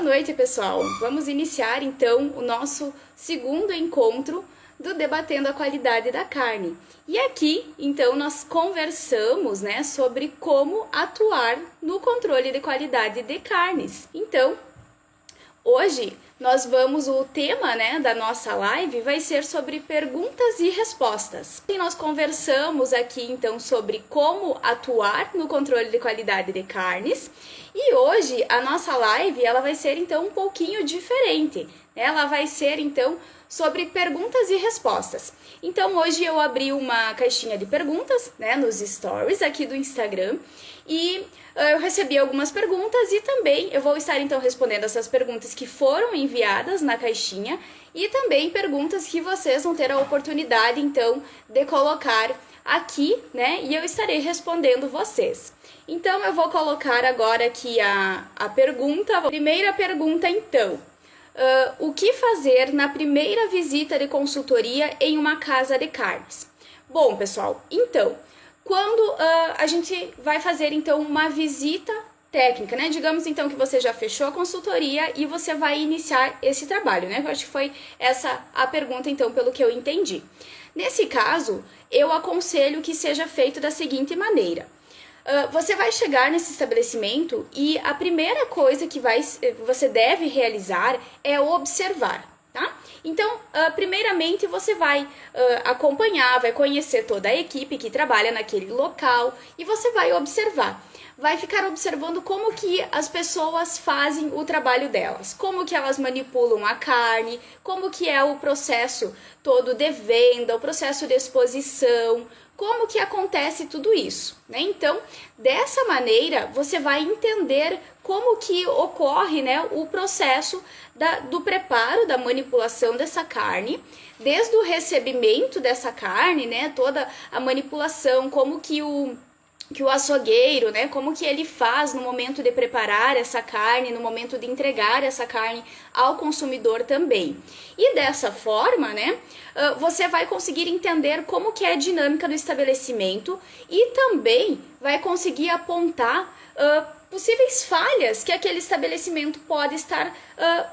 noite, pessoal! Vamos iniciar então o nosso segundo encontro do Debatendo a Qualidade da Carne. E aqui, então, nós conversamos, sobre como atuar no controle de qualidade de carnes. Então, hoje o tema, da nossa live vai ser sobre perguntas e respostas. E nós conversamos aqui então sobre como atuar no controle de qualidade de carnes. E hoje a nossa live ela vai ser então um pouquinho diferente. Ela vai ser então sobre perguntas e respostas. Então hoje eu abri uma caixinha de perguntas, nos stories aqui do Instagram e eu recebi algumas perguntas e também eu vou estar então respondendo essas perguntas que foram enviadas na caixinha e também perguntas que vocês vão ter a oportunidade então de colocar aqui, e eu estarei respondendo vocês. Então eu vou colocar agora aqui a pergunta. Primeira pergunta então. O que fazer na primeira visita de consultoria em uma casa de carnes? Bom, pessoal, então, quando a gente vai fazer então uma visita técnica, digamos então que você já fechou a consultoria e você vai iniciar esse trabalho, Eu acho que foi essa a pergunta então, pelo que eu entendi. Nesse caso, eu aconselho que seja feito da seguinte maneira. Você vai chegar nesse estabelecimento e a primeira coisa que você deve realizar é observar, tá? Então, primeiramente você vai acompanhar, vai conhecer toda a equipe que trabalha naquele local e você vai observar. Vai ficar observando como que as pessoas fazem o trabalho delas, como que elas manipulam a carne, como que é o processo todo de venda, o processo de exposição, como que acontece tudo isso, Então, dessa maneira, você vai entender como que ocorre, o processo do preparo, da manipulação dessa carne, desde o recebimento dessa carne, toda a manipulação, como que o açougueiro, como que ele faz no momento de preparar essa carne, no momento de entregar essa carne ao consumidor também. E dessa forma, você vai conseguir entender como que é a dinâmica do estabelecimento e também vai conseguir apontar possíveis falhas que aquele estabelecimento pode estar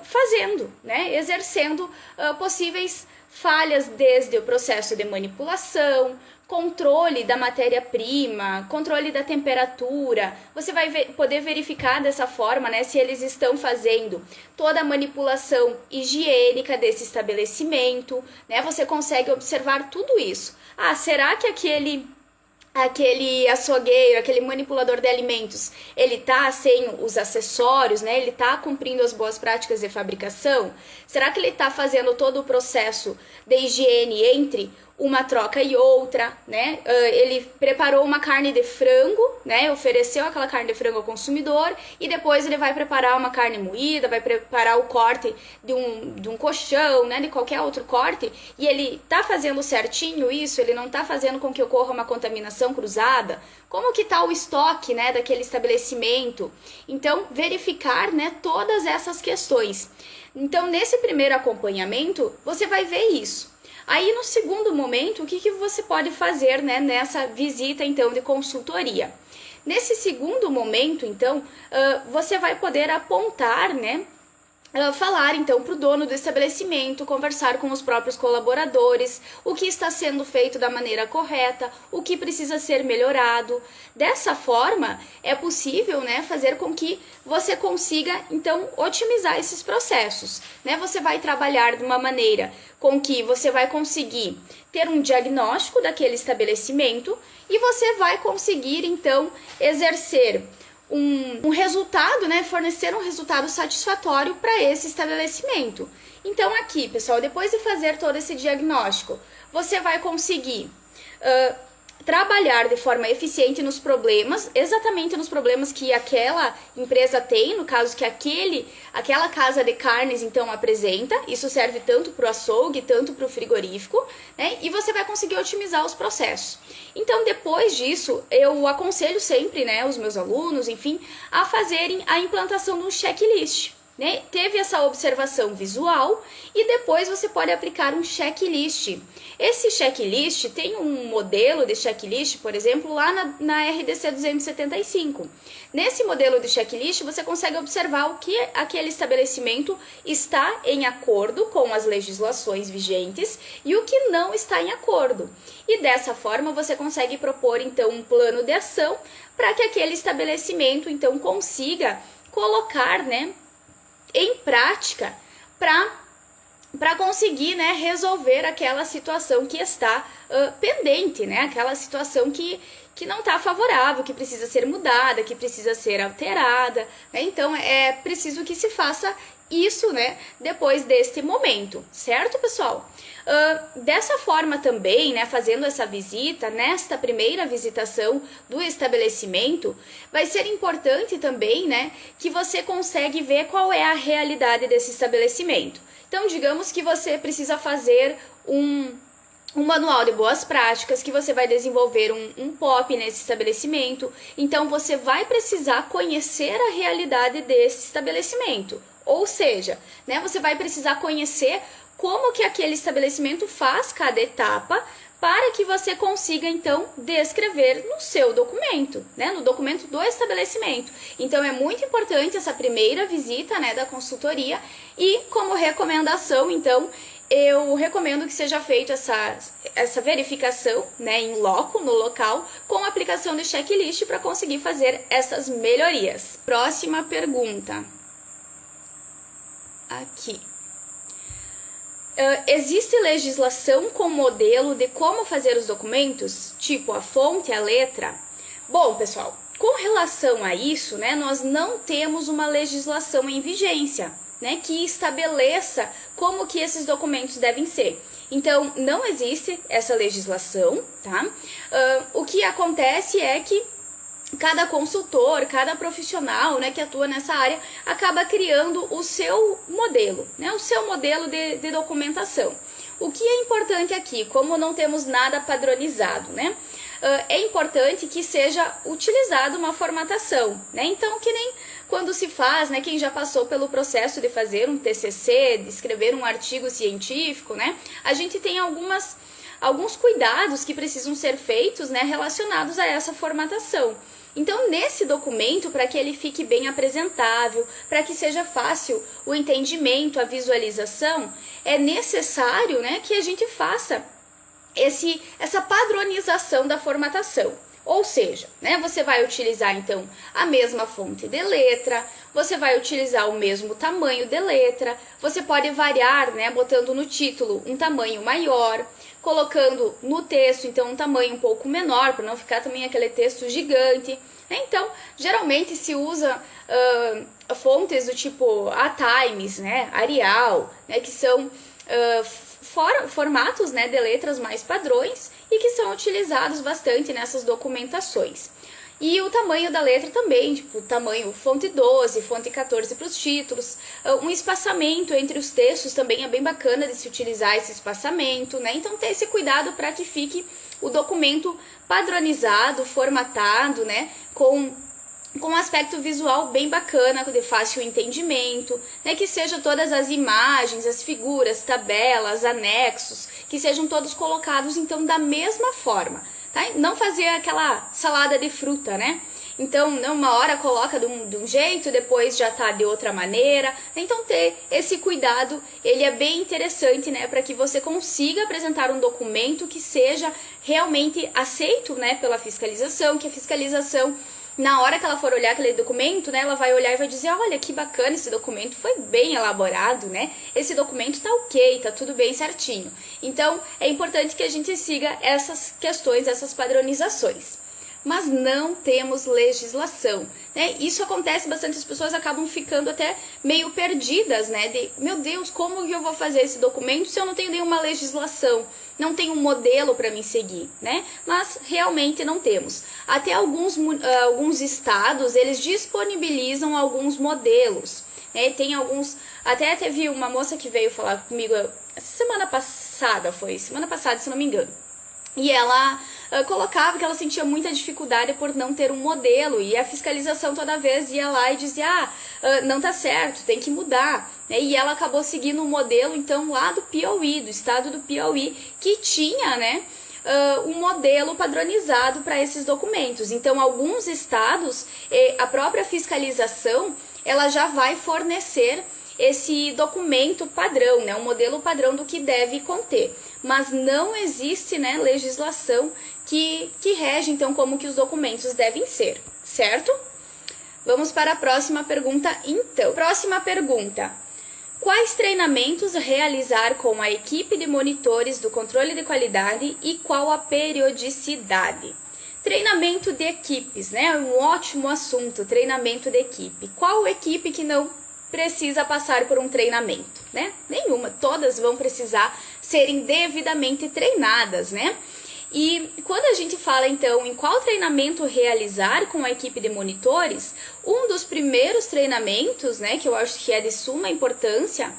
fazendo, exercendo possíveis falhas desde o processo de manipulação, controle da matéria-prima, controle da temperatura. Você vai poder verificar dessa forma, se eles estão fazendo toda a manipulação higiênica desse estabelecimento, Você consegue observar tudo isso. Será que aquele açougueiro, aquele manipulador de alimentos, ele tá sem os acessórios, ele tá cumprindo as boas práticas de fabricação? Será que ele tá fazendo todo o processo de higiene entre uma troca e outra, Ele preparou uma carne de frango, Ofereceu aquela carne de frango ao consumidor e depois ele vai preparar uma carne moída, vai preparar o corte de um colchão, de qualquer outro corte, e ele tá fazendo certinho isso, ele não tá fazendo com que ocorra uma contaminação cruzada? Como que tá o estoque, daquele estabelecimento? Então, verificar, todas essas questões. Então, nesse primeiro acompanhamento, você vai ver isso. Aí, no segundo momento, o que você pode fazer, nessa visita, então, de consultoria? Nesse segundo momento, então, você vai poder apontar, falar, então, para o dono do estabelecimento, conversar com os próprios colaboradores, o que está sendo feito da maneira correta, o que precisa ser melhorado. Dessa forma, é possível, fazer com que você consiga, então, otimizar esses processos, Você vai trabalhar de uma maneira com que você vai conseguir ter um diagnóstico daquele estabelecimento e você vai conseguir, então, exercer um resultado, fornecer um resultado satisfatório para esse estabelecimento. Então aqui, pessoal, depois de fazer todo esse diagnóstico, você vai conseguir trabalhar de forma eficiente nos problemas, exatamente nos problemas que aquela empresa tem, no caso que aquela casa de carnes então apresenta. Isso serve tanto para o açougue, tanto para o frigorífico, e você vai conseguir otimizar os processos. Então, depois disso, eu aconselho sempre, os meus alunos, enfim, a fazerem a implantação de um checklist. né? Teve essa observação visual e depois você pode aplicar um checklist. Esse checklist tem um modelo de checklist, por exemplo, lá na RDC 275. Nesse modelo de checklist, você consegue observar o que aquele estabelecimento está em acordo com as legislações vigentes e o que não está em acordo. E dessa forma, você consegue propor, então, um plano de ação para que aquele estabelecimento, então, consiga colocar, né, em prática para conseguir, né, resolver aquela situação que está pendente, né, aquela situação que não está favorável, que precisa ser mudada, que precisa ser alterada, né? Então é preciso que se faça isso, né, depois deste momento, certo, pessoal? Dessa forma também, né, fazendo essa visita, nesta primeira visitação do estabelecimento, vai ser importante também, né, que você consegue ver qual é a realidade desse estabelecimento. Então, digamos que você precisa fazer um manual de boas práticas, que você vai desenvolver um POP nesse estabelecimento, então você vai precisar conhecer a realidade desse estabelecimento. Ou seja, né, você vai precisar conhecer como que aquele estabelecimento faz cada etapa para que você consiga, então, descrever no seu documento, né, no documento do estabelecimento. Então, é muito importante essa primeira visita, né, da consultoria e, como recomendação, então, eu recomendo que seja feita essa verificação, né, em loco, no local, com a aplicação de checklist para conseguir fazer essas melhorias. Próxima pergunta. Aqui. Existe legislação com modelo de como fazer os documentos? Tipo a fonte, a letra? Bom, pessoal, com relação a isso, né, nós não temos uma legislação em vigência, né, que estabeleça como que esses documentos devem ser. Então, não existe essa legislação, tá? O que acontece é que cada consultor, cada profissional, né, que atua nessa área, acaba criando o seu modelo, né, o seu modelo de documentação. O que é importante aqui, como não temos nada padronizado, né, é importante que seja utilizada uma formatação, né, então que nem quando se faz, né, quem já passou pelo processo de fazer um TCC, de escrever um artigo científico, né, a gente tem alguns cuidados que precisam ser feitos, né, relacionados a essa formatação. Então, nesse documento, para que ele fique bem apresentável, para que seja fácil o entendimento, a visualização, é necessário, né, que a gente faça essa padronização da formatação. Ou seja, né, você vai utilizar, então, a mesma fonte de letra, você vai utilizar o mesmo tamanho de letra, você pode variar, né, botando no título um tamanho maior, colocando no texto, então, um tamanho um pouco menor, para não ficar também aquele texto gigante. Então, geralmente se usa fontes do tipo A-Times, né, Arial, né, que são formatos, né, de letras mais padrões e que são utilizados bastante nessas documentações. E o tamanho da letra também, tipo tamanho fonte 12, fonte 14 para os títulos. Um espaçamento entre os textos também é bem bacana de se utilizar esse espaçamento, né? Então ter esse cuidado para que fique o documento padronizado, formatado, né? Com um aspecto visual bem bacana, de fácil entendimento, né, que sejam todas as imagens, as figuras, tabelas, anexos, que sejam todos colocados, então, da mesma forma, tá? Não fazer aquela salada de fruta, né? Então, uma hora coloca de um jeito, depois já tá de outra maneira. Então, ter esse cuidado, ele é bem interessante, né, para que você consiga apresentar um documento que seja realmente aceito, né, pela fiscalização, que a fiscalização, na hora que ela for olhar aquele documento, né, ela vai olhar e vai dizer, olha, que bacana, esse documento foi bem elaborado, né? Esse documento tá ok, tá tudo bem certinho. Então, é importante que a gente siga essas questões, essas padronizações. Mas não temos legislação, né? Isso acontece bastante, as pessoas acabam ficando até meio perdidas, né? De, meu Deus, como que eu vou fazer esse documento se eu não tenho nenhuma legislação? Não tenho um modelo para me seguir, né? Mas realmente não temos. Até alguns estados, eles disponibilizam alguns modelos, né? Tem alguns... Até teve uma moça que veio falar comigo semana passada, se não me engano. E ela colocava que ela sentia muita dificuldade por não ter um modelo, e a fiscalização toda vez ia lá e dizia, não tá certo, tem que mudar, né? E ela acabou seguindo um modelo, então, lá do Piauí, do estado do Piauí, que tinha, né, um modelo padronizado para esses documentos. Então, alguns estados, a própria fiscalização, ela já vai fornecer esse documento padrão, né, um modelo padrão do que deve conter. Mas não existe, né, legislação que rege, então, como que os documentos devem ser, certo? Vamos para a próxima pergunta, então. Próxima pergunta. Quais treinamentos realizar com a equipe de monitores do controle de qualidade e qual a periodicidade? Treinamento de equipes, né? Um ótimo assunto, treinamento de equipe. Qual equipe que não precisa passar por um treinamento, né? Nenhuma, todas vão precisar serem devidamente treinadas, né? E quando a gente fala, então, em qual treinamento realizar com a equipe de monitores, um dos primeiros treinamentos, né, que eu acho que é de suma importância,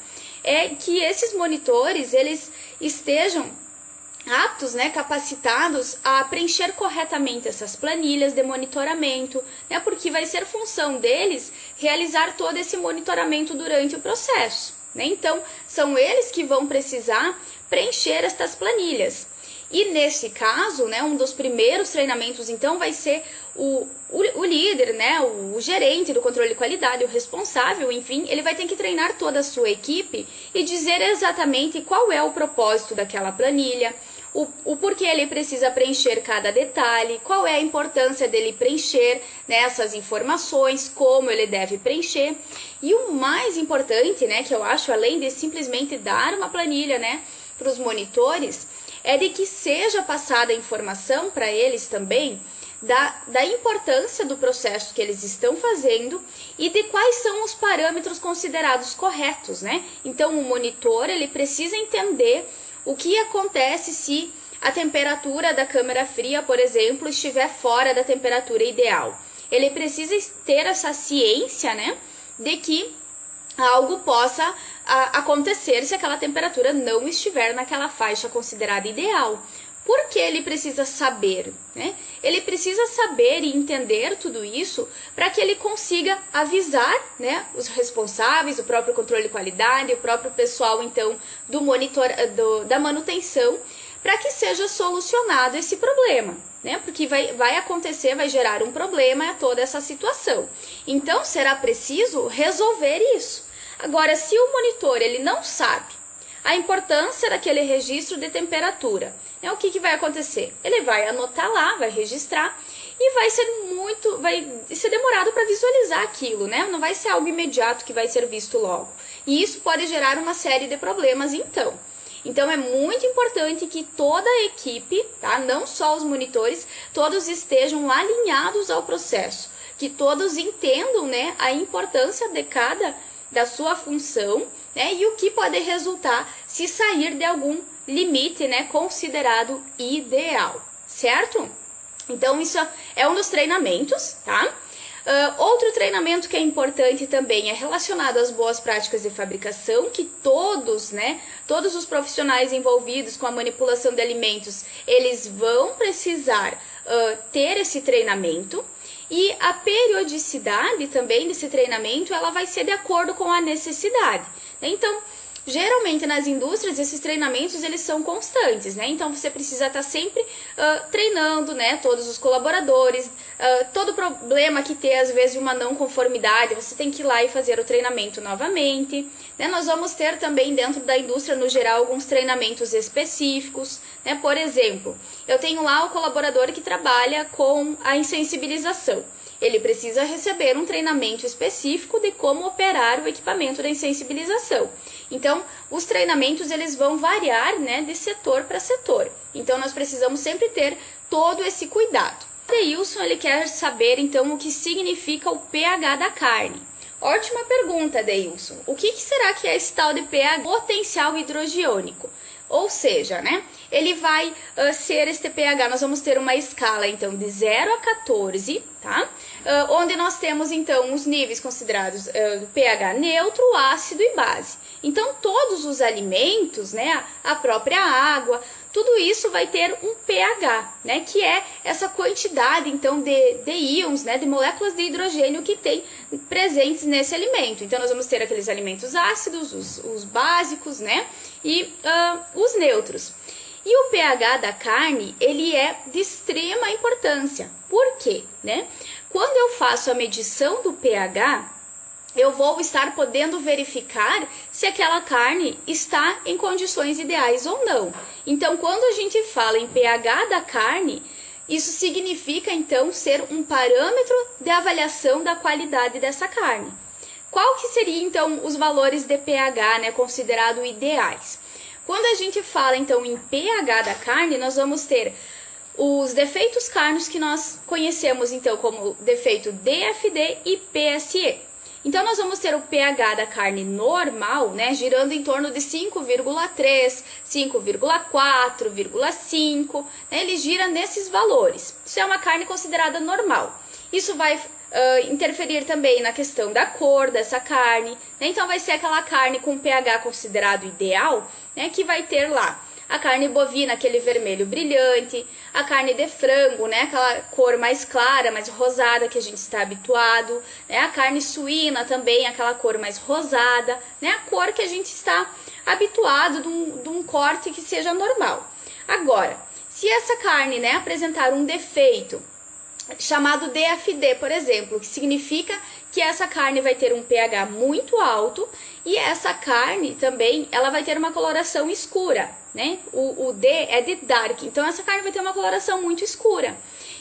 é que esses monitores, eles estejam aptos, né, capacitados a preencher corretamente essas planilhas de monitoramento, né, porque vai ser função deles realizar todo esse monitoramento durante o processo, né? Então, são eles que vão precisar preencher estas planilhas. E nesse caso, né, um dos primeiros treinamentos, então, vai ser o líder, né, o gerente do controle de qualidade, o responsável, enfim, ele vai ter que treinar toda a sua equipe e dizer exatamente qual é o propósito daquela planilha, o porquê ele precisa preencher cada detalhe, qual é a importância dele preencher, né, essas informações, como ele deve preencher. E o mais importante, né, que eu acho, além de simplesmente dar uma planilha, né, para os monitores, é de que seja passada a informação para eles também da importância do processo que eles estão fazendo e de quais são os parâmetros considerados corretos, né? Então, o monitor, ele precisa entender o que acontece se a temperatura da câmara fria, por exemplo, estiver fora da temperatura ideal. Ele precisa ter essa ciência, né, de que algo possa acontecer se aquela temperatura não estiver naquela faixa considerada ideal. Por que ele precisa saber, né? Ele precisa saber e entender tudo isso para que ele consiga avisar, né, os responsáveis, o próprio controle de qualidade, o próprio pessoal, então, do monitor, da manutenção, para que seja solucionado esse problema, né? Porque vai acontecer, vai gerar um problema a toda essa situação. Então, será preciso resolver isso. Agora, se o monitor ele não sabe a importância daquele registro de temperatura, né, o que vai acontecer? Ele vai anotar lá, vai registrar e vai ser demorado para visualizar aquilo, né? Não vai ser algo imediato que vai ser visto logo. E isso pode gerar uma série de problemas, então. Então, é muito importante que toda a equipe, tá? Não só os monitores, todos estejam alinhados ao processo, que todos entendam, né, a importância da sua função, né, e o que pode resultar se sair de algum limite, né, considerado ideal, certo? Então, isso é um dos treinamentos, tá? Outro treinamento que é importante também é relacionado às boas práticas de fabricação, que todos os profissionais envolvidos com a manipulação de alimentos, eles vão precisar ter esse treinamento. E a periodicidade também desse treinamento, ela vai ser de acordo com a necessidade. Então, geralmente nas indústrias, esses treinamentos, eles são constantes, né? Então, você precisa estar sempre treinando, né, todos os colaboradores, todo problema que ter, às vezes, uma não conformidade, você tem que ir lá e fazer o treinamento novamente, né? Nós vamos ter também, dentro da indústria, no geral, alguns treinamentos específicos, né? Por exemplo, eu tenho lá o colaborador que trabalha com a insensibilização. Ele precisa receber um treinamento específico de como operar o equipamento da insensibilização. Então, os treinamentos, eles vão variar, né, de setor para setor. Então, nós precisamos sempre ter todo esse cuidado. O Deilson, ele quer saber, então, o que significa o pH da carne. Ótima pergunta, Deilson. O que será que é esse tal de pH? Potencial hidrogiônico. Ou seja, né, ele vai ser este pH, nós vamos ter uma escala, então, de 0 a 14, tá? Onde nós temos, então, os níveis considerados pH neutro, ácido e base. Então, todos os alimentos, né, a própria água, tudo isso vai ter um pH, né, que é essa quantidade, então, de íons, né, de moléculas de hidrogênio que tem presentes nesse alimento. Então, nós vamos ter aqueles alimentos ácidos, os básicos, né, e os neutros. E o pH da carne, ele é de extrema importância. Por quê, né? Quando eu faço a medição do pH, eu vou estar podendo verificar se aquela carne está em condições ideais ou não. Então, quando a gente fala em pH da carne, isso significa, então, ser um parâmetro de avaliação da qualidade dessa carne. Qual que seria, então, os valores de pH, né, considerados ideais? Quando a gente fala, então, em pH da carne, nós vamos ter os defeitos cárnicos que nós conhecemos, então, como defeito DFD e PSE. Então, nós vamos ter o pH da carne normal, né, girando em torno de 5,3, 5,4,5, né, ele gira nesses valores. Isso é uma carne considerada normal. Isso vai interferir também na questão da cor dessa carne, né? Então, vai ser aquela carne com pH considerado ideal, né, que vai ter lá a carne bovina, aquele vermelho brilhante, a carne de frango, né, aquela cor mais clara, mais rosada que a gente está habituado, né, a carne suína também, aquela cor mais rosada, né, a cor que a gente está habituado de um corte que seja normal. Agora, se essa carne, né, apresentar um defeito chamado DFD, por exemplo, que significa que essa carne vai ter um pH muito alto e essa carne também ela vai ter uma coloração escura, né? O D é de dark, então essa carne vai ter uma coloração muito escura.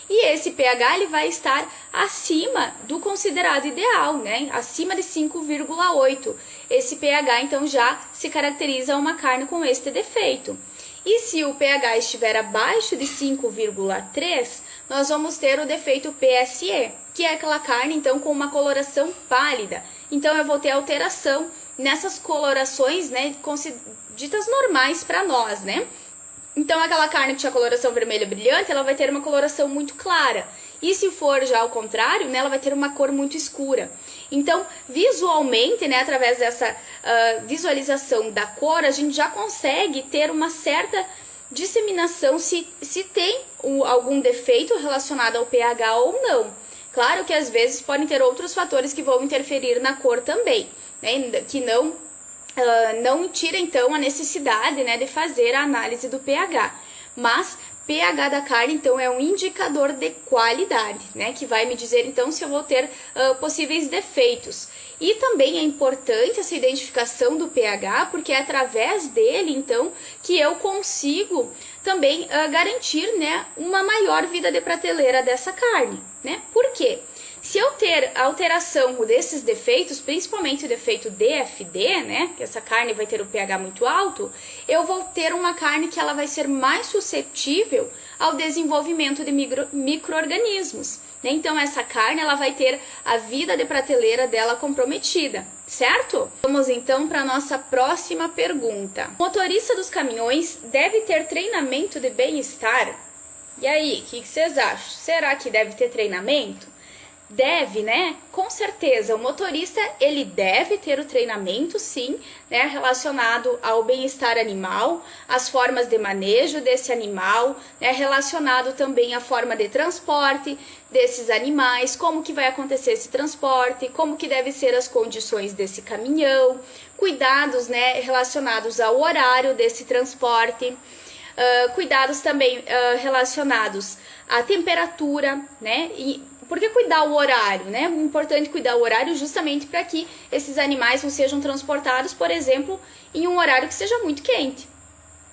E esse pH ele vai estar acima do considerado ideal, né? Acima de 5,8. Esse pH então já se caracteriza uma carne com este defeito. E se o pH estiver abaixo de 5,3, nós vamos ter o defeito PSE, que é aquela carne então com uma coloração pálida. Então eu vou ter alteração nessas colorações, né, ditas normais para nós, né? Então aquela carne que tinha coloração vermelha brilhante, ela vai ter uma coloração muito clara. E se for já ao contrário, né, ela vai ter uma cor muito escura. Então, visualmente, né, através dessa visualização da cor, a gente já consegue ter uma certa disseminação se tem algum defeito relacionado ao pH ou não. Claro que às vezes podem ter outros fatores que vão interferir na cor também, né, que não tira então a necessidade, né, de fazer a análise do pH, mas pH da carne então é um indicador de qualidade, né, que vai me dizer então se eu vou ter possíveis defeitos. E também é importante essa identificação do pH, porque é através dele então que eu consigo também garantir, né, uma maior vida de prateleira dessa carne, né? Por quê? Se eu ter alteração desses defeitos, principalmente o defeito DFD, né, que essa carne vai ter o pH muito alto, eu vou ter uma carne que ela vai ser mais suscetível ao desenvolvimento de micro-organismos, né? Então essa carne ela vai ter a vida de prateleira dela comprometida, certo? Vamos então para a nossa próxima pergunta. O motorista dos caminhões deve ter treinamento de bem-estar? E aí, o que vocês acham? Será que deve ter treinamento? Deve, né? Com certeza, o motorista ele deve ter o treinamento, sim, né, relacionado ao bem-estar animal, as formas de manejo desse animal, né, relacionado também à forma de transporte desses animais, como que vai acontecer esse transporte, como que devem ser as condições desse caminhão, cuidados, né, relacionados ao horário desse transporte. Cuidados também relacionados à temperatura, né? Por que cuidar o horário, né? É importante cuidar o horário justamente para que esses animais não sejam transportados, por exemplo, em um horário que seja muito quente,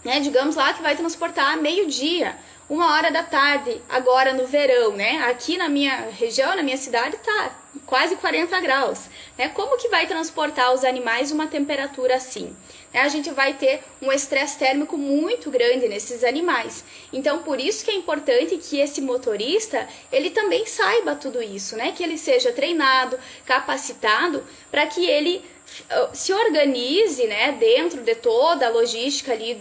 né? Digamos lá que vai transportar meio-dia, 1h da tarde, agora no verão, né? Aqui na minha região, na minha cidade, tá quase 40 graus, né? Como que vai transportar os animais uma temperatura assim? A gente vai ter um estresse térmico muito grande nesses animais. Então, por isso que é importante que esse motorista, ele também saiba tudo isso, né? Que ele seja treinado, capacitado, para que ele se organize, né, dentro de toda a logística ali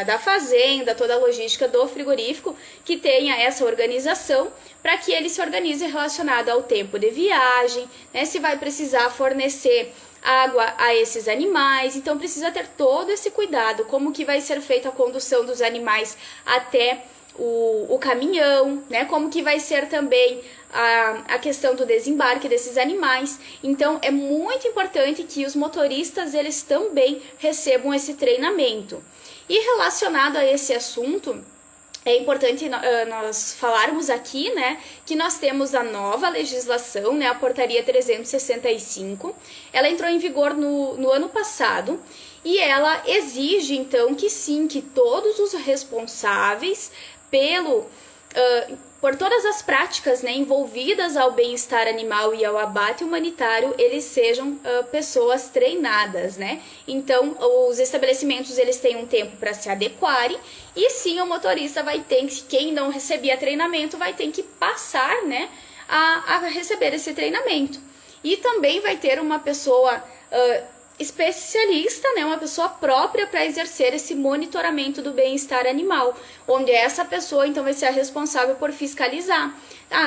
da fazenda, toda a logística do frigorífico, que tenha essa organização, para que ele se organize relacionado ao tempo de viagem, né, se vai precisar fornecer água a esses animais, então precisa ter todo esse cuidado, como que vai ser feita a condução dos animais até o caminhão, né? Como que vai ser também a questão do desembarque desses animais. Então é muito importante que os motoristas eles também recebam esse treinamento. E relacionado a esse assunto, é importante nós falarmos aqui, né, que nós temos a nova legislação, né, a Portaria 365. Ela entrou em vigor no ano passado e ela exige, então, que sim, que todos os responsáveis por todas as práticas, né, envolvidas ao bem-estar animal e ao abate humanitário, eles sejam pessoas treinadas, né? Então, os estabelecimentos eles têm um tempo para se adequarem e sim, o motorista vai ter, quem não recebia treinamento, vai ter que passar, né, a receber esse treinamento. E também vai ter uma pessoa especialista, né, uma pessoa própria para exercer esse monitoramento do bem-estar animal, onde essa pessoa então vai ser a responsável por fiscalizar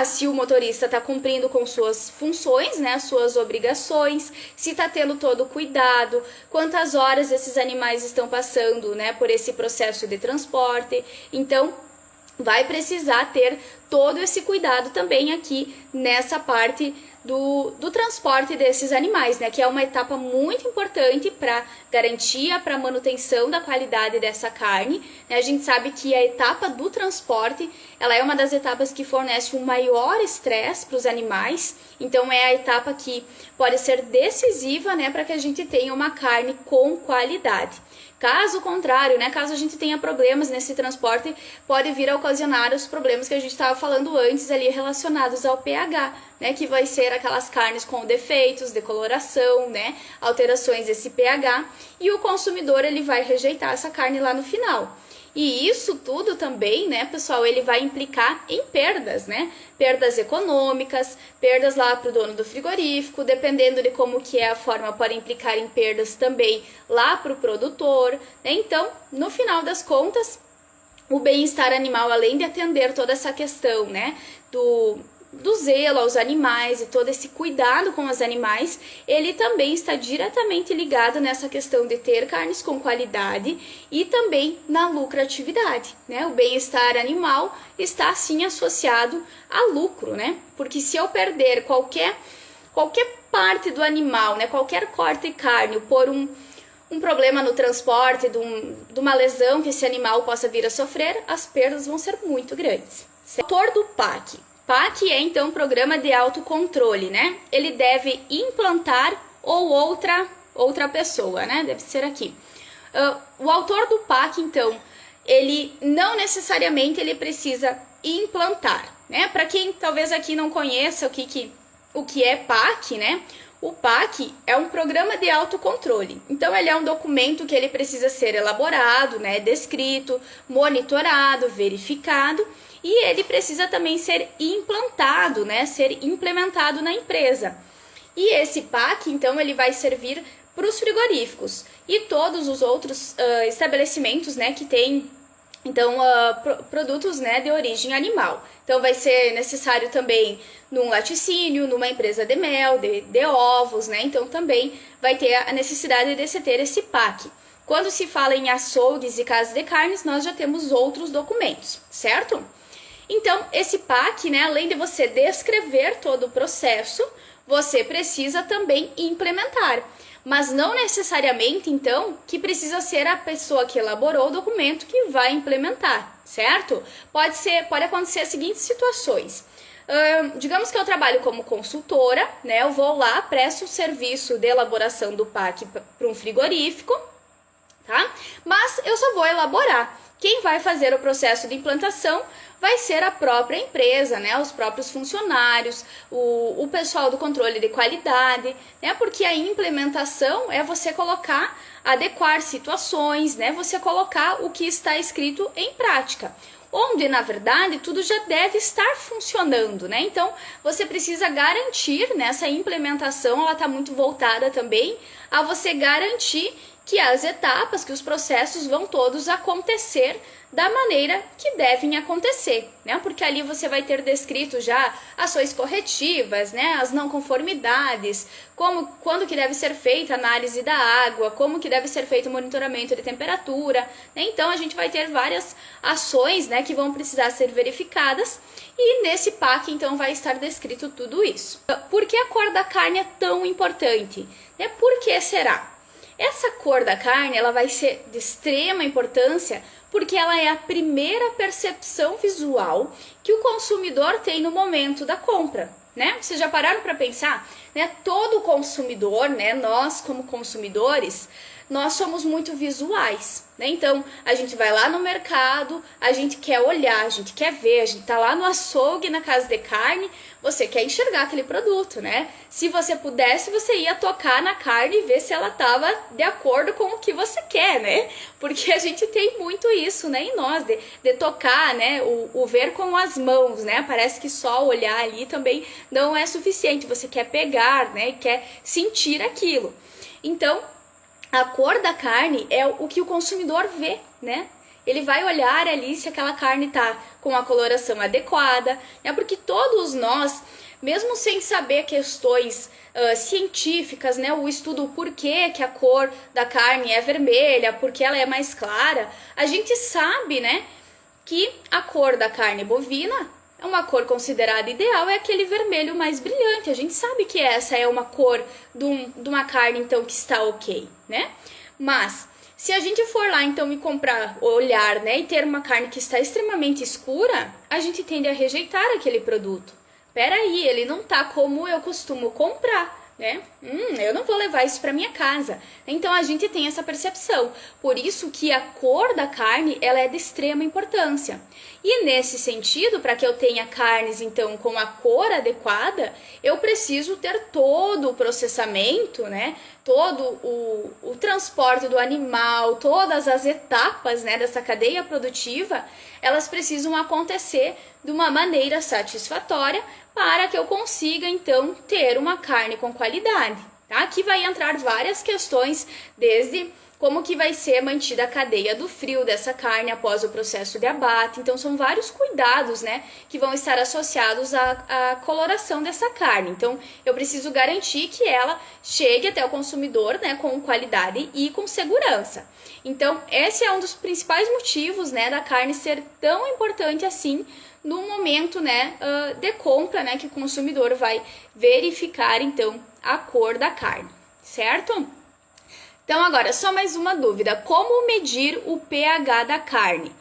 se o motorista está cumprindo com suas funções, né, suas obrigações, se está tendo todo o cuidado, quantas horas esses animais estão passando, né, por esse processo de transporte. Então vai precisar ter todo esse cuidado também aqui nessa parte do transporte desses animais, né? Que é uma etapa muito importante para garantia, para manutenção da qualidade dessa carne, né? A gente sabe que a etapa do transporte, ela é uma das etapas que fornece um maior estresse para os animais, então é a etapa que pode ser decisiva, né? Para que a gente tenha uma carne com qualidade. Caso contrário, né, caso a gente tenha problemas nesse transporte, pode vir a ocasionar os problemas que a gente estava falando antes ali relacionados ao pH, né, que vai ser aquelas carnes com defeitos, decoloração, né, alterações desse pH, e o consumidor ele vai rejeitar essa carne lá no final. E isso tudo também, né, pessoal, ele vai implicar em perdas, né? Perdas econômicas, perdas lá para o dono do frigorífico, dependendo de como que é a forma, pode implicar em perdas também lá para o produtor, né? Então, no final das contas, o bem-estar animal, além de atender toda essa questão, né, do zelo aos animais e todo esse cuidado com os animais, ele também está diretamente ligado nessa questão de ter carnes com qualidade e também na lucratividade, né? O bem-estar animal está assim associado a lucro, né? Porque se eu perder qualquer parte do animal, né, qualquer corte de carne por um problema no transporte, de uma lesão que esse animal possa vir a sofrer, as perdas vão ser muito grandes. Autor do PAC. PAC é então um programa de autocontrole, né? Ele deve implantar ou outra pessoa, né? Deve ser aqui. O autor do PAC, então, ele não necessariamente ele precisa implantar, né? Para quem talvez aqui não conheça o que é PAC, né? O PAC é um programa de autocontrole. Então, ele é um documento que ele precisa ser elaborado, né? Descrito, monitorado, verificado. E ele precisa também ser implantado, né, ser implementado na empresa. E esse PAC, então, ele vai servir para os frigoríficos e todos os outros estabelecimentos, né, que têm, então, produtos, né, de origem animal. Então, vai ser necessário também num laticínio, numa empresa de mel, de ovos, né, então também vai ter a necessidade de se ter esse PAC. Quando se fala em açougues e casas de carnes, nós já temos outros documentos, certo? Então, esse PAC, né, além de você descrever todo o processo, você precisa também implementar. Mas não necessariamente, então, que precisa ser a pessoa que elaborou o documento que vai implementar, certo? Pode acontecer as seguintes situações. Digamos que eu trabalho como consultora, né, eu vou lá, presto o serviço de elaboração do PAC para um frigorífico, tá? Mas eu só vou elaborar. Quem vai fazer o processo de implantação vai ser a própria empresa, né? Os próprios funcionários, o pessoal do controle de qualidade, né? Porque a implementação é você adequar situações, né? Você colocar o que está escrito em prática. Onde, na verdade, tudo já deve estar funcionando, né? Então, você precisa garantir, né? Essa implementação, ela está muito voltada também a você garantir que as etapas, que os processos vão todos acontecer da maneira que devem acontecer, né? Porque ali você vai ter descrito já ações corretivas, né? As não conformidades, quando que deve ser feita a análise da água, como que deve ser feito o monitoramento de temperatura, né? Então a gente vai ter várias ações, né, que vão precisar ser verificadas e nesse PAC então vai estar descrito tudo isso. Por que a cor da carne é tão importante? Né? Por que será? Essa cor da carne ela vai ser de extrema importância porque ela é a primeira percepção visual que o consumidor tem no momento da compra, né? Vocês já pararam para pensar, né? Todo consumidor, né? Nós como consumidores, nós somos muito visuais, né? Então, a gente vai lá no mercado, a gente quer olhar, a gente quer ver, a gente tá lá no açougue, na casa de carne, você quer enxergar aquele produto, né? Se você pudesse, você ia tocar na carne e ver se ela tava de acordo com o que você quer, né? Porque a gente tem muito isso, né, em nós, de tocar, né, o ver com as mãos, né? Parece que só olhar ali também não é suficiente, você quer pegar, né, quer sentir aquilo. Então, a cor da carne é o que o consumidor vê, né? Ele vai olhar ali se aquela carne tá com a coloração adequada, né? Porque todos nós, mesmo sem saber questões científicas, né? O estudo por que a cor da carne é vermelha, porque ela é mais clara, a gente sabe, né, que a cor da carne bovina é uma cor considerada ideal, é aquele vermelho mais brilhante. A gente sabe que essa é uma cor de uma carne, então, que está ok, né? Mas, se a gente for lá, então, e comprar, olhar, né, e ter uma carne que está extremamente escura, a gente tende a rejeitar aquele produto. Peraí, ele não tá como eu costumo comprar, né? Eu não vou levar isso para minha casa. Então a gente tem essa percepção. Por isso que a cor da carne ela é de extrema importância. E nesse sentido, para que eu tenha carnes então com a cor adequada, eu preciso ter todo o processamento, né? Todo o transporte do animal, todas as etapas, né, dessa cadeia produtiva, elas precisam acontecer de uma maneira satisfatória para que eu consiga, então, ter uma carne com qualidade, tá? Aqui vai entrar várias questões, desde como que vai ser mantida a cadeia do frio dessa carne após o processo de abate. Então, são vários cuidados, né, que vão estar associados à coloração dessa carne. Então, eu preciso garantir que ela chegue até o consumidor, né, com qualidade e com segurança. Então, esse é um dos principais motivos, né, da carne ser tão importante assim no momento, né, de compra, né, que o consumidor vai verificar, então, a cor da carne, certo? Então, agora, só mais uma dúvida. Como medir o pH da carne?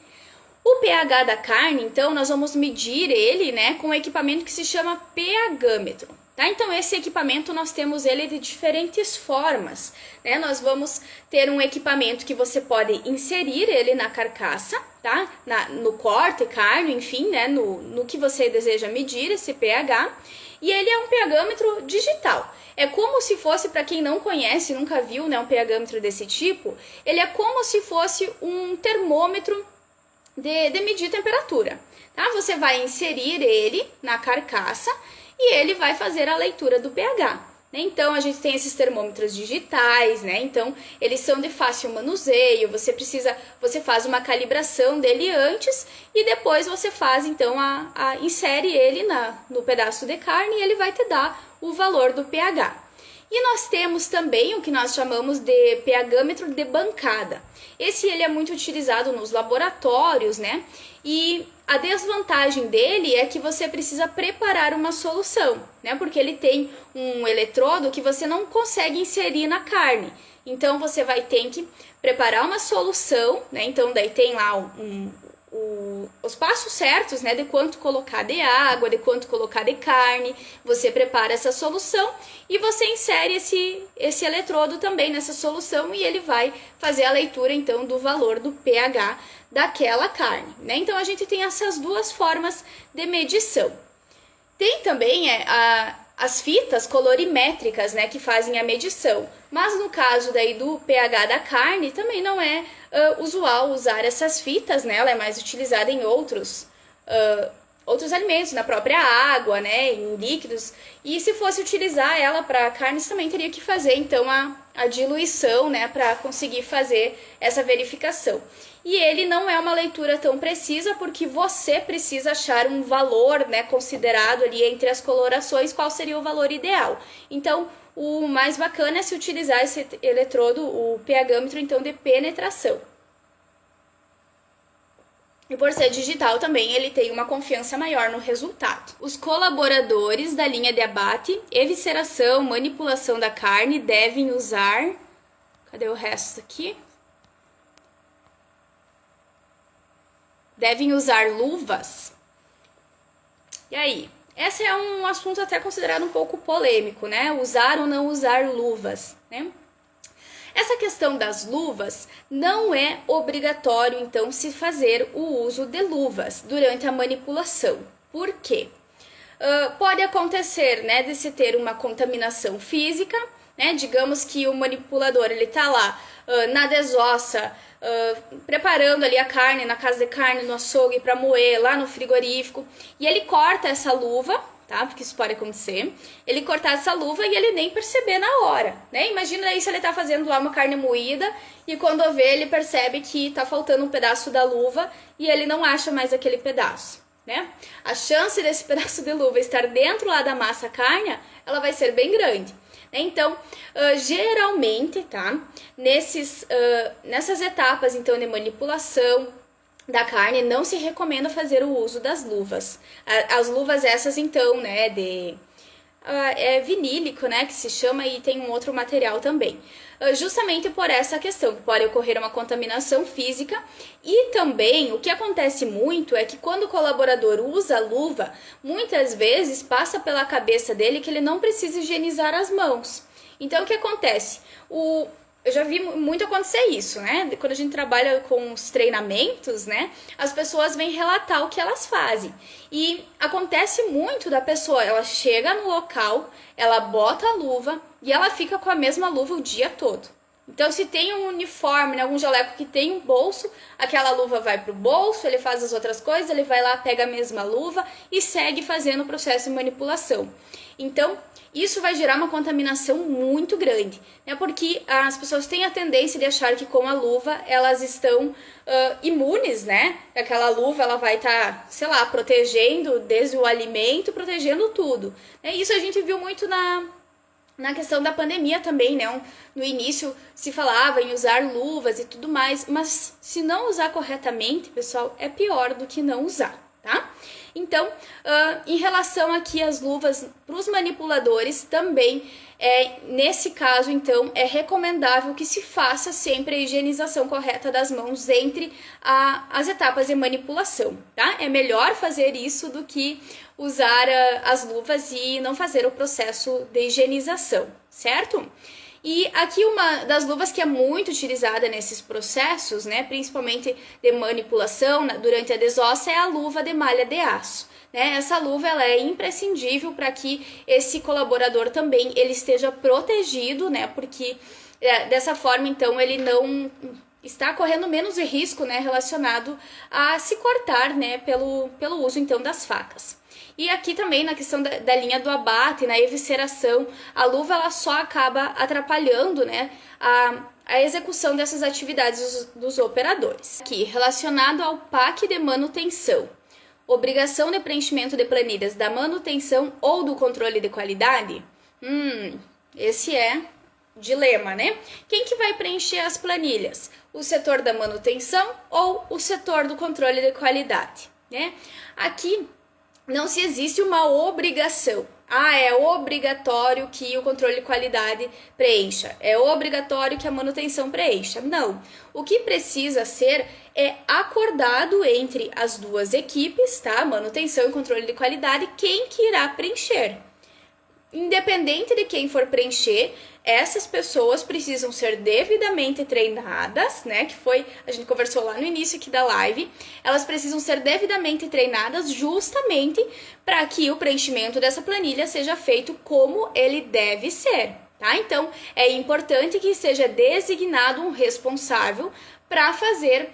O pH da carne, então, nós vamos medir ele, né, com um equipamento que se chama pHmetro. Tá? Então, esse equipamento, nós temos ele de diferentes formas, né? Nós vamos ter um equipamento que você pode inserir ele na carcaça, tá? No corte, carne, enfim, né? No que você deseja medir esse pH. E ele é um pHmetro digital. É como se fosse, para quem não conhece, nunca viu, né, um pHmetro desse tipo, ele é como se fosse um termômetro de medir temperatura. Tá? Você vai inserir ele na carcaça e ele vai fazer a leitura do pH. Né? Então, a gente tem esses termômetros digitais, né? Então, eles são de fácil manuseio, você faz uma calibração dele antes e depois você faz, então, insere ele no pedaço de carne e ele vai te dar o valor do pH. E nós temos também o que nós chamamos de pHmetro de bancada. Esse ele é muito utilizado nos laboratórios, né? E a desvantagem dele é que você precisa preparar uma solução, né? Porque ele tem um eletrodo que você não consegue inserir na carne. Então você vai ter que preparar uma solução, né? Então daí tem lá os passos certos, né, de quanto colocar de água, de quanto colocar de carne. Você prepara essa solução e você insere esse eletrodo também nessa solução e ele vai fazer a leitura então do valor do pH daquela carne, né? Então a gente tem essas duas formas de medição. Tem também as fitas colorimétricas, né, que fazem a medição. Mas no caso daí do pH da carne, também não é usual usar essas fitas, né? Ela é mais utilizada em outros alimentos, na própria água, né, em líquidos. E se fosse utilizar ela para carnes, também teria que fazer, então, a diluição, né, para conseguir fazer essa verificação. E ele não é uma leitura tão precisa porque você precisa achar um valor, né, considerado ali entre as colorações, qual seria o valor ideal. Então, o mais bacana é se utilizar esse eletrodo, o pHmetro, então, de penetração. E por ser digital também, ele tem uma confiança maior no resultado. Os colaboradores da linha de abate, evisceração, manipulação da carne devem usar... Cadê o resto aqui? Devem usar luvas. E aí? Esse é um assunto até considerado um pouco polêmico, né? Usar ou não usar luvas, né? Essa questão das luvas não é obrigatório, então, se fazer o uso de luvas durante a manipulação. Por quê? Pode acontecer, né, de se ter uma contaminação física, né? Digamos que o manipulador ele tá lá na desossa, preparando ali a carne na casa de carne, no açougue para moer lá no frigorífico, e ele corta essa luva, tá? Porque isso pode acontecer. Ele cortar essa luva e ele nem perceber na hora, né? Imagina aí se ele tá fazendo lá uma carne moída e quando vê ele percebe que tá faltando um pedaço da luva e ele não acha mais aquele pedaço, né? A chance desse pedaço de luva estar dentro lá da massa carne, ela vai ser bem grande. Então, geralmente, tá? Nessas etapas, então, de manipulação da carne, não se recomenda fazer o uso das luvas. As luvas essas, então, né, é vinílico, né, que se chama, e tem um outro material também. Justamente por essa questão, que pode ocorrer uma contaminação física. E também, o que acontece muito é que quando o colaborador usa a luva, muitas vezes passa pela cabeça dele que ele não precisa higienizar as mãos. Então, o que acontece? Eu já vi muito acontecer isso, né? Quando a gente trabalha com os treinamentos, né? As pessoas vêm relatar o que elas fazem. E acontece muito da pessoa, ela chega no local, ela bota a luva e ela fica com a mesma luva o dia todo. Então, se tem um uniforme, né, algum jaleco que tem um bolso, aquela luva vai pro bolso, ele faz as outras coisas, ele vai lá, pega a mesma luva e segue fazendo o processo de manipulação. Então, isso vai gerar uma contaminação muito grande, né? Porque as pessoas têm a tendência de achar que com a luva elas estão imunes, né? Aquela luva ela vai estar, sei lá, protegendo desde o alimento, protegendo tudo. Isso a gente viu muito na questão da pandemia também, né? No início se falava em usar luvas e tudo mais, mas se não usar corretamente, pessoal, é pior do que não usar, tá? Então, em relação aqui às luvas para os manipuladores, também, nesse caso, então, é recomendável que se faça sempre a higienização correta das mãos entre as etapas de manipulação, tá? É melhor fazer isso do que usar as luvas e não fazer o processo de higienização, certo? E aqui uma das luvas que é muito utilizada nesses processos, né, principalmente de manipulação durante a desossa, é a luva de malha de aço. Né? Essa luva ela é imprescindível para que esse colaborador também ele esteja protegido, né, porque dessa forma então ele não está correndo menos risco, né, relacionado a se cortar, né, pelo uso então das facas. E aqui também na questão da linha do abate, na evisceração, a luva ela só acaba atrapalhando, né, a execução dessas atividades dos operadores. Aqui, relacionado ao PAC de manutenção, obrigação de preenchimento de planilhas da manutenção ou do controle de qualidade? Esse é dilema, né? Quem que vai preencher as planilhas? O setor da manutenção ou o setor do controle de qualidade, né? Aqui não se existe uma obrigação. É obrigatório que o controle de qualidade preencha. É obrigatório que a manutenção preencha. Não. O que precisa ser é acordado entre as duas equipes, tá? Manutenção e controle de qualidade, quem que irá preencher. Independente de quem for preencher, essas pessoas precisam ser devidamente treinadas, né? Que foi, a gente conversou lá no início aqui da live. Elas precisam ser devidamente treinadas justamente para que o preenchimento dessa planilha seja feito como ele deve ser, tá? Então, é importante que seja designado um responsável para fazer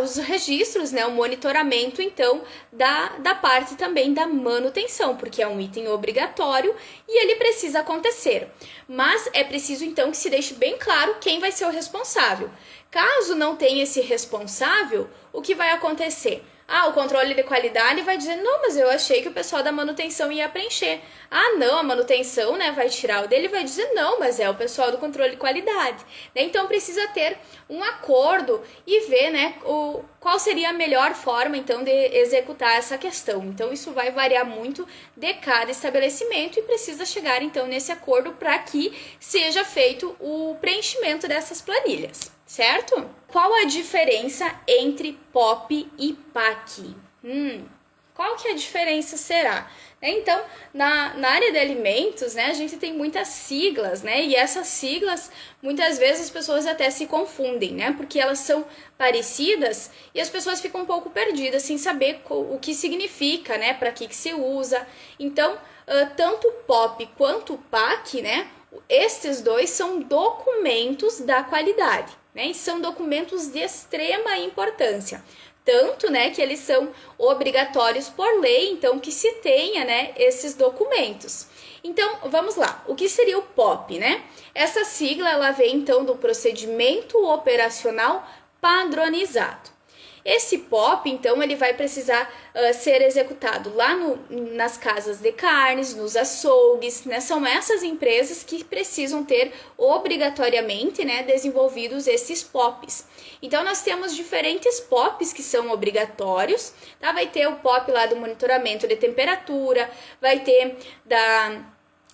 os registros, né, o monitoramento, então, da parte também da manutenção, porque é um item obrigatório e ele precisa acontecer. Mas é preciso, então, que se deixe bem claro quem vai ser o responsável. Caso não tenha esse responsável, o que vai acontecer? O controle de qualidade vai dizer, não, mas eu achei que o pessoal da manutenção ia preencher. Não, a manutenção, né, vai tirar o dele e vai dizer, não, mas é o pessoal do controle de qualidade. Então, precisa ter um acordo e ver, né, qual seria a melhor forma, então, de executar essa questão. Então, isso vai variar muito de cada estabelecimento e precisa chegar, então, nesse acordo para que seja feito o preenchimento dessas planilhas, certo? Qual a diferença entre POP e PAC? Qual que a diferença será? Então, na área de alimentos, né, a gente tem muitas siglas, né, e essas siglas, muitas vezes as pessoas até se confundem, né, porque elas são parecidas e as pessoas ficam um pouco perdidas sem saber o que significa, né, para que se usa. Então, tanto POP quanto PAC, né, estes dois são documentos da qualidade, né, e são documentos de extrema importância. Tanto, né, que eles são obrigatórios por lei, então que se tenha, né, esses documentos. Então, vamos lá. O que seria o POP, né? Essa sigla, ela vem, então, do procedimento operacional padronizado. Esse POP, então, ele vai precisar ser executado lá nas casas de carnes, nos açougues, né? São essas empresas que precisam ter obrigatoriamente, né, desenvolvidos esses POPs. Então, nós temos diferentes POPs que são obrigatórios, tá? Vai ter o POP lá do monitoramento de temperatura, vai ter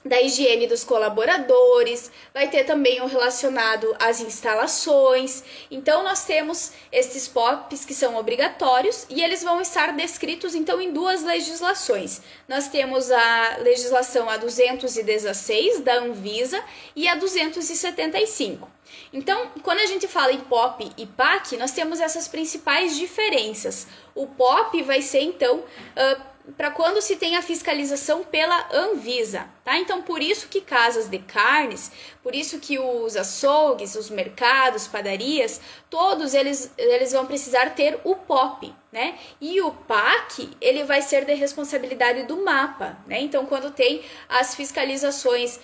da higiene dos colaboradores, vai ter também o relacionado às instalações. Então, nós temos esses POPs que são obrigatórios e eles vão estar descritos, então, em duas legislações. Nós temos a legislação A216 da Anvisa e a 275. Então, quando a gente fala em POP e PAC, nós temos essas principais diferenças. O POP vai ser, então, para quando se tem a fiscalização pela Anvisa, tá? Então, por isso que casas de carnes, por isso que os açougues, os mercados, padarias, todos eles vão precisar ter o POP, né? E o PAC, ele vai ser de responsabilidade do MAPA, né? Então, quando tem as fiscalizações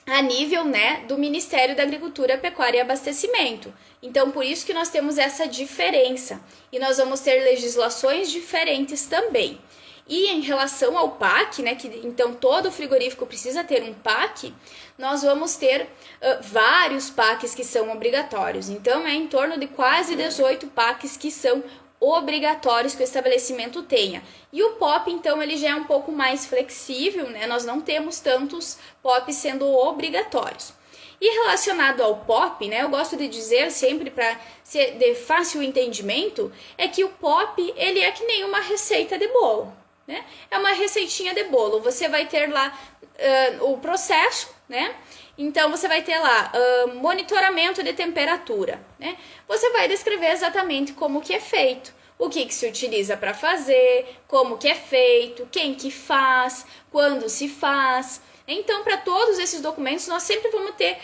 a nível, né, do Ministério da Agricultura, Pecuária e Abastecimento. Então, por isso que nós temos essa diferença. E nós vamos ter legislações diferentes também. E em relação ao PAC, né, que então todo frigorífico precisa ter um PAC, nós vamos ter vários PACs que são obrigatórios. Então, é em torno de quase 18 PACs que são obrigatórios que o estabelecimento tenha. E o POP, então, ele já é um pouco mais flexível, né? Nós não temos tantos POPs sendo obrigatórios. E relacionado ao POP, né, eu gosto de dizer sempre para ser de fácil entendimento, é que o POP, ele é que nem uma receita de bolo, né? É uma receitinha de bolo. Você vai ter lá o processo, né? Então, você vai ter lá monitoramento de temperatura, né? Você vai descrever exatamente como que é feito, o que se utiliza para fazer, como que é feito, quem que faz, quando se faz. Então, para todos esses documentos, nós sempre vamos ter,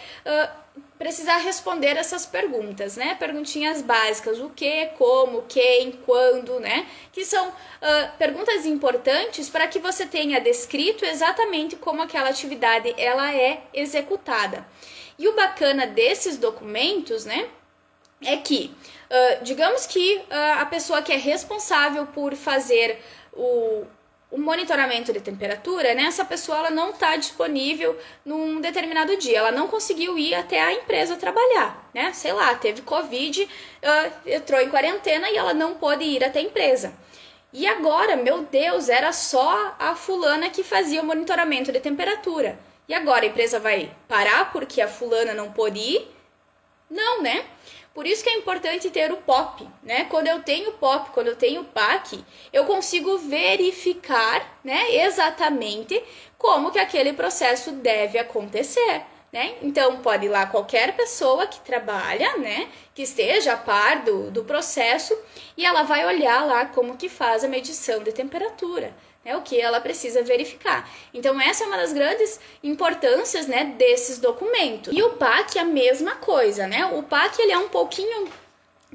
precisar responder essas perguntas, né? Perguntinhas básicas, o que, como, quem, quando, né? Que são perguntas importantes para que você tenha descrito exatamente como aquela atividade ela é executada. E o bacana desses documentos, né, é que, digamos que a pessoa que é responsável por fazer o monitoramento de temperatura, né? Essa pessoa ela não está disponível num determinado dia, ela não conseguiu ir até a empresa trabalhar, né? Sei lá, teve Covid, entrou em quarentena e ela não pôde ir até a empresa. E agora, meu Deus, era só a fulana que fazia o monitoramento de temperatura. E agora a empresa vai parar porque a fulana não pôde ir? Não, né? Por isso que é importante ter o POP, né? Quando eu tenho POP, quando eu tenho PAC, eu consigo verificar, né, exatamente como que aquele processo deve acontecer, né? Então, pode ir lá qualquer pessoa que trabalha, né, que esteja a par do processo e ela vai olhar lá como que faz a medição de temperatura. o que ela precisa verificar. Então, essa é uma das grandes importâncias, né, desses documentos. E o PAC é a mesma coisa, né? O PAC, ele é um pouquinho,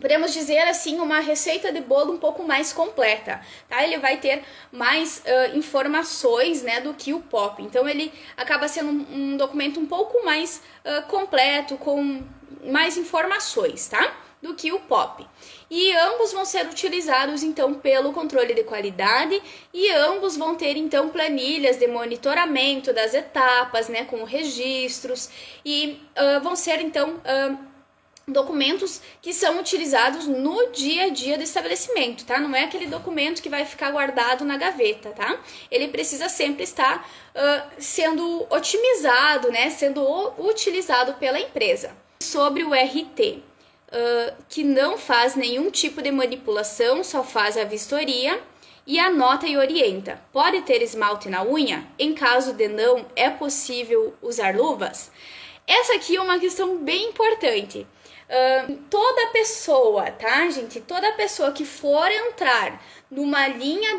podemos dizer assim, uma receita de bolo um pouco mais completa, tá? Ele vai ter mais informações, né, do que o POP. Então, ele acaba sendo um documento um pouco mais completo, com mais informações, tá? Do que o POP. E ambos vão ser utilizados, então, pelo controle de qualidade e ambos vão ter, então, planilhas de monitoramento das etapas, né, com registros e vão ser, então, documentos que são utilizados no dia a dia do estabelecimento, tá? Não é aquele documento que vai ficar guardado na gaveta, tá? Ele precisa sempre estar sendo otimizado, né, sendo utilizado pela empresa. Sobre o RT, que não faz nenhum tipo de manipulação, só faz a vistoria e anota e orienta. Pode ter esmalte na unha? Em caso de não, é possível usar luvas? Essa aqui é uma questão bem importante. Toda pessoa, tá, gente? Toda pessoa que for entrar numa linha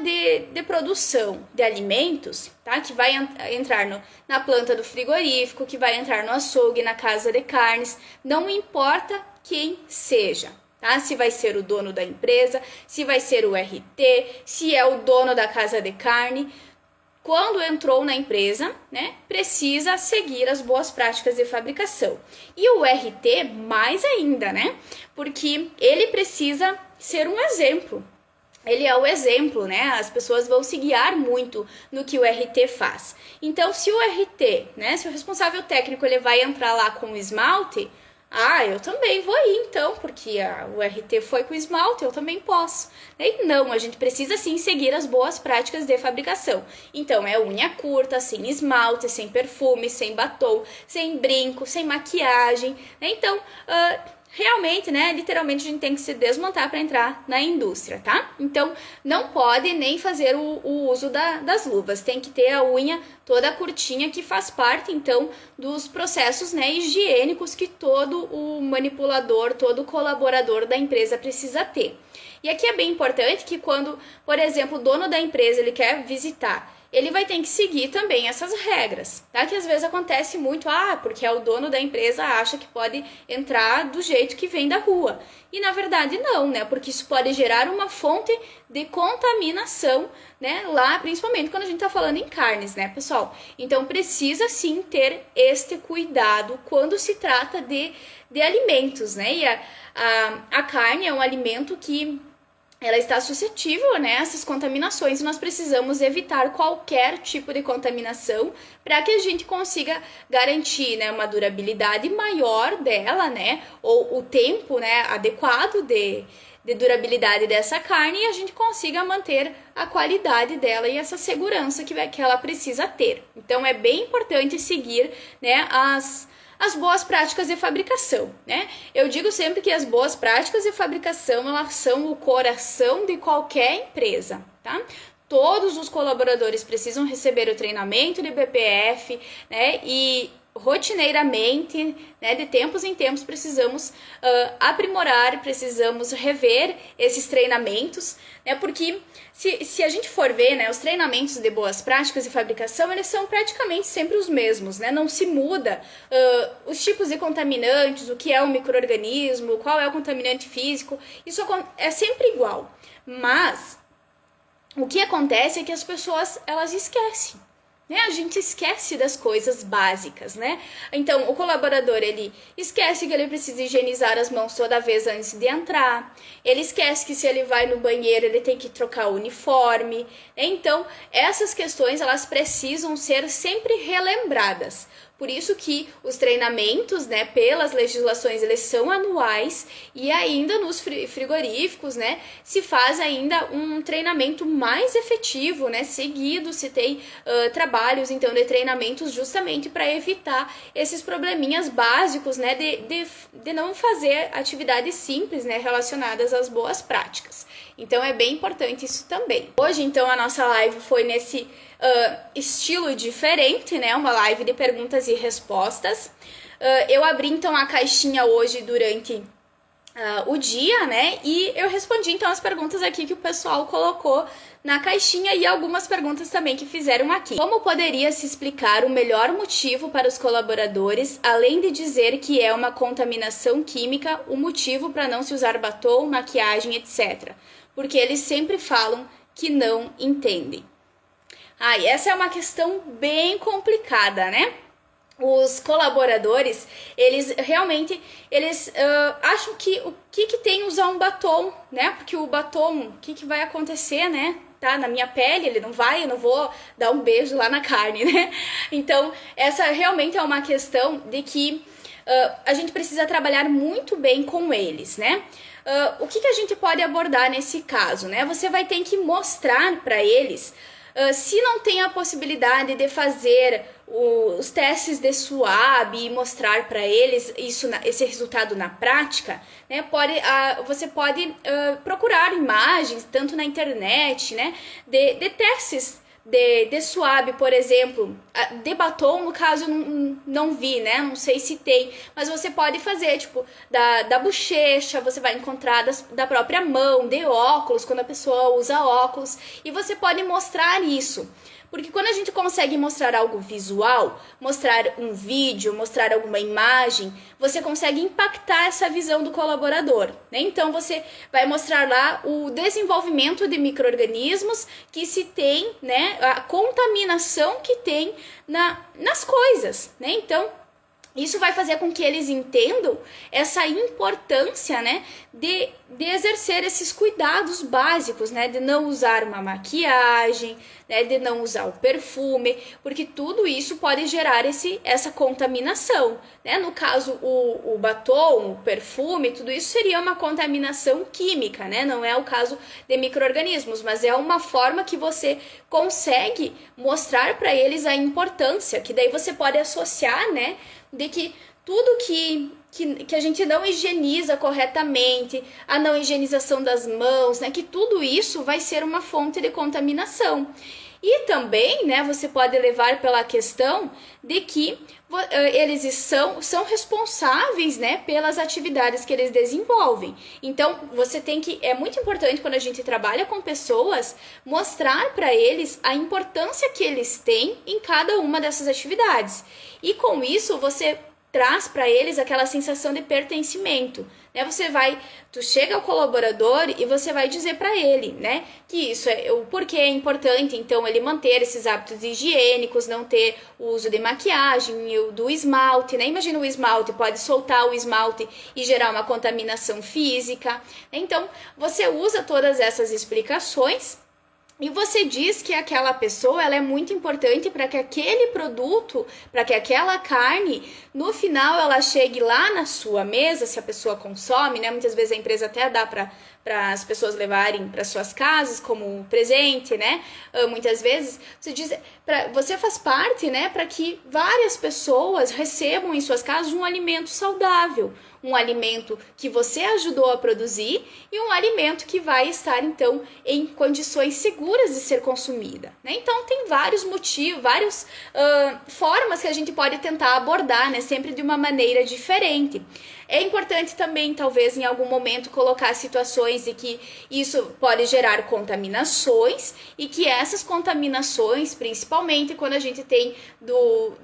de produção de alimentos, tá? Que vai entrar na planta do frigorífico, que vai entrar no açougue, na casa de carnes, não importa quem seja, tá? Se vai ser o dono da empresa, se vai ser o RT, se é o dono da casa de carne, quando entrou na empresa, né, precisa seguir as boas práticas de fabricação. E o RT mais ainda, né? Porque ele precisa ser um exemplo. Ele é o exemplo, né? As pessoas vão se guiar muito no que o RT faz. Então, se o RT, né, se o responsável técnico ele vai entrar lá com o esmalte, eu também vou ir então, porque o RT foi com esmalte, eu também posso. E não, a gente precisa sim seguir as boas práticas de fabricação. Então, é unha curta, sem esmalte, sem perfume, sem batom, sem brinco, sem maquiagem. Então, realmente, né, literalmente a gente tem que se desmontar para entrar na indústria, tá? Então, não pode nem fazer o uso das luvas, tem que ter a unha toda curtinha, que faz parte, então, dos processos, né, higiênicos que todo o manipulador, todo o colaborador da empresa precisa ter. E aqui é bem importante que quando, por exemplo, o dono da empresa ele quer visitar, ele vai ter que seguir também essas regras, tá? Que às vezes acontece muito, porque é o dono da empresa acha que pode entrar do jeito que vem da rua. E na verdade não, né? Porque isso pode gerar uma fonte de contaminação, né? Lá, principalmente quando a gente tá falando em carnes, né, pessoal? Então precisa sim ter este cuidado quando se trata de alimentos, né? E a carne é um alimento que ela está suscetível, né, a essas contaminações e nós precisamos evitar qualquer tipo de contaminação para que a gente consiga garantir, né, uma durabilidade maior dela, né, ou o tempo, né, adequado de durabilidade dessa carne e a gente consiga manter a qualidade dela e essa segurança que ela precisa ter. Então é bem importante seguir, né, as boas práticas de fabricação, né? Eu digo sempre que as boas práticas de fabricação, elas são o coração de qualquer empresa, tá? Todos os colaboradores precisam receber o treinamento de BPF, né? E rotineiramente, né, de tempos em tempos, precisamos aprimorar, precisamos rever esses treinamentos, né, porque se a gente for ver, né, os treinamentos de boas práticas de fabricação, eles são praticamente sempre os mesmos, né, não se muda os tipos de contaminantes, o que é um micro-organismo, qual é o contaminante físico, isso é sempre igual, mas o que acontece é que as pessoas, elas esquecem. A gente esquece das coisas básicas, né? Então, o colaborador, ele esquece que ele precisa higienizar as mãos toda vez antes de entrar. Ele esquece que se ele vai no banheiro, ele tem que trocar o uniforme. Então, essas questões, elas precisam ser sempre relembradas. Por isso que os treinamentos, né, pelas legislações, eles são anuais e ainda nos frigoríficos, né, se faz ainda um treinamento mais efetivo, né, seguido, se tem trabalhos, então, de treinamentos justamente para evitar esses probleminhas básicos, né, de não fazer atividades simples, né, relacionadas às boas práticas. Então, é bem importante isso também. Hoje, então, a nossa live foi nesse estilo diferente, né? Uma live de perguntas e respostas. Eu abri, então, a caixinha hoje durante o dia, né? E eu respondi então as perguntas aqui que o pessoal colocou na caixinha e algumas perguntas também que fizeram aqui. Como poderia se explicar o melhor motivo para os colaboradores, além de dizer que é uma contaminação química, o motivo para não se usar batom, maquiagem, etc. Porque eles sempre falam que não entendem. E essa é uma questão bem complicada, né? Os colaboradores, eles realmente, acham que o que tem usar um batom, né? Porque o batom, o que vai acontecer, né? Tá na minha pele, ele não vai, eu não vou dar um beijo lá na carne, né? Então, essa realmente é uma questão de que a gente precisa trabalhar muito bem com eles, né? O que a gente pode abordar nesse caso, né? Você vai ter que mostrar para eles se não tem a possibilidade de fazer os testes de SWAB e mostrar para eles esse resultado na prática, né? Você pode procurar imagens, tanto na internet, né? De testes de SWAB, por exemplo. De batom, no caso, não vi, né? Não sei se tem, mas você pode fazer, tipo, da bochecha, você vai encontrar da própria mão, de óculos, quando a pessoa usa óculos, e você pode mostrar isso. Porque quando a gente consegue mostrar algo visual, mostrar um vídeo, mostrar alguma imagem, você consegue impactar essa visão do colaborador, né? Então você vai mostrar lá o desenvolvimento de micro-organismos que se tem, né? A contaminação que tem nas coisas, né? Então, isso vai fazer com que eles entendam essa importância, né, de exercer esses cuidados básicos, né, de não usar uma maquiagem, né, de não usar o perfume, porque tudo isso pode gerar essa contaminação, né? No caso, o batom, o perfume, tudo isso seria uma contaminação química, né? Não é o caso de micro-organismos, mas é uma forma que você consegue mostrar para eles a importância, que daí você pode associar, né, de que tudo que a gente não higieniza corretamente, a não higienização das mãos, né, que tudo isso vai ser uma fonte de contaminação. E também, né, você pode levar pela questão de que eles são responsáveis, né, pelas atividades que eles desenvolvem. Então, é muito importante quando a gente trabalha com pessoas, mostrar para eles a importância que eles têm em cada uma dessas atividades. E com isso, você traz para eles aquela sensação de pertencimento, né? Tu chega ao colaborador e você vai dizer para ele, né, que isso o porquê é importante, então ele manter esses hábitos higiênicos, não ter o uso de maquiagem, do esmalte, né? Imagina o esmalte, pode soltar o esmalte e gerar uma contaminação física. Então, você usa todas essas explicações e você diz que aquela pessoa ela é muito importante para que aquele produto, para que aquela carne, no final ela chegue lá na sua mesa, se a pessoa consome, né? Muitas vezes a empresa até dá para as pessoas levarem para suas casas como presente, né? Muitas vezes você faz parte, né, para que várias pessoas recebam em suas casas um alimento saudável, um alimento que você ajudou a produzir e um alimento que vai estar, então, em condições seguras de ser consumida, né? Então, tem vários motivos, várias formas que a gente pode tentar abordar, né? Sempre de uma maneira diferente. É importante também, talvez, em algum momento, colocar situações de que isso pode gerar contaminações e que essas contaminações, principalmente quando a gente tem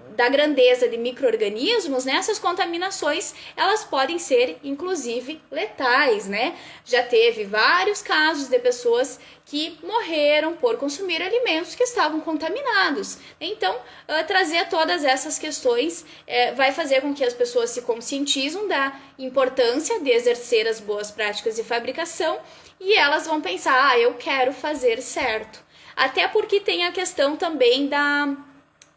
da grandeza de micro-organismos, né? Essas contaminações, elas podem ser, inclusive, letais, né? Já teve vários casos de pessoas que morreram por consumir alimentos que estavam contaminados. Então, trazer todas essas questões vai fazer com que as pessoas se conscientizem da importância de exercer as boas práticas de fabricação e elas vão pensar, eu quero fazer certo. Até porque tem a questão também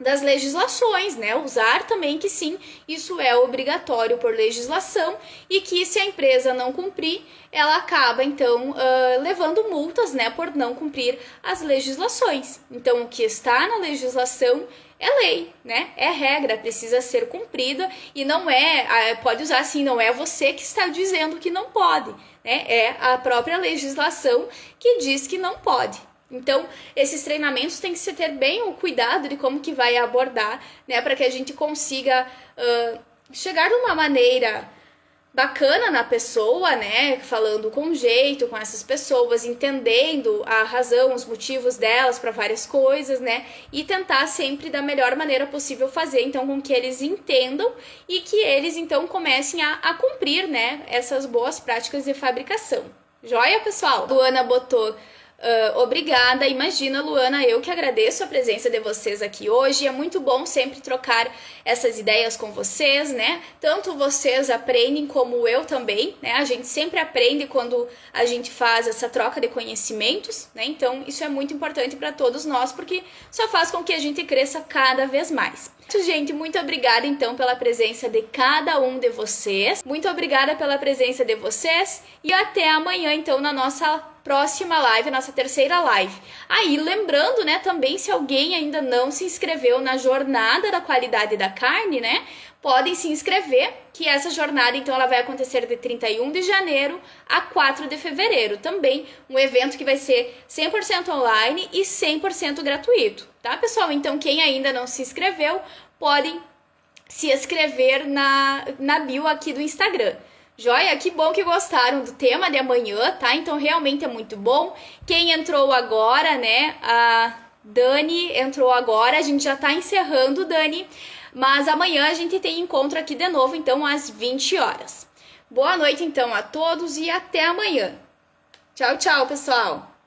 das legislações, né? Usar também que sim, isso é obrigatório por legislação e que se a empresa não cumprir, ela acaba então levando multas, né, por não cumprir as legislações. Então, o que está na legislação é lei, né? É regra, precisa ser cumprida e não pode usar assim, não é você que está dizendo que não pode, né? É a própria legislação que diz que não pode. Então, esses treinamentos tem que se ter bem o cuidado de como que vai abordar, né, para que a gente consiga chegar de uma maneira bacana na pessoa, né? Falando com jeito com essas pessoas, entendendo a razão, os motivos delas para várias coisas, né? E tentar sempre da melhor maneira possível fazer, então, com que eles entendam e que eles, então, comecem a cumprir, né? Essas boas práticas de fabricação. Joia, pessoal? Luana botou... obrigada, imagina, Luana, eu que agradeço a presença de vocês aqui hoje, é muito bom sempre trocar essas ideias com vocês, né, tanto vocês aprendem como eu também, né, a gente sempre aprende quando a gente faz essa troca de conhecimentos, né, então isso é muito importante para todos nós, porque só faz com que a gente cresça cada vez mais. Gente, muito obrigada então pela presença de cada um de vocês, muito obrigada pela presença de vocês e até amanhã então na nossa próxima live, nossa terceira live. Aí, lembrando, né, também se alguém ainda não se inscreveu na Jornada da Qualidade da Carne, né, podem se inscrever, que essa jornada, então, ela vai acontecer de 31 de janeiro a 4 de fevereiro. Também um evento que vai ser 100% online e 100% gratuito, tá, pessoal? Então, quem ainda não se inscreveu, podem se inscrever na bio aqui do Instagram. Joia, que bom que gostaram do tema de amanhã, tá? Então realmente é muito bom. Quem entrou agora, né? A Dani entrou agora, a gente já tá encerrando, Dani. Mas amanhã a gente tem encontro aqui de novo, então às 20 horas. Boa noite então a todos e até amanhã. Tchau, tchau, pessoal!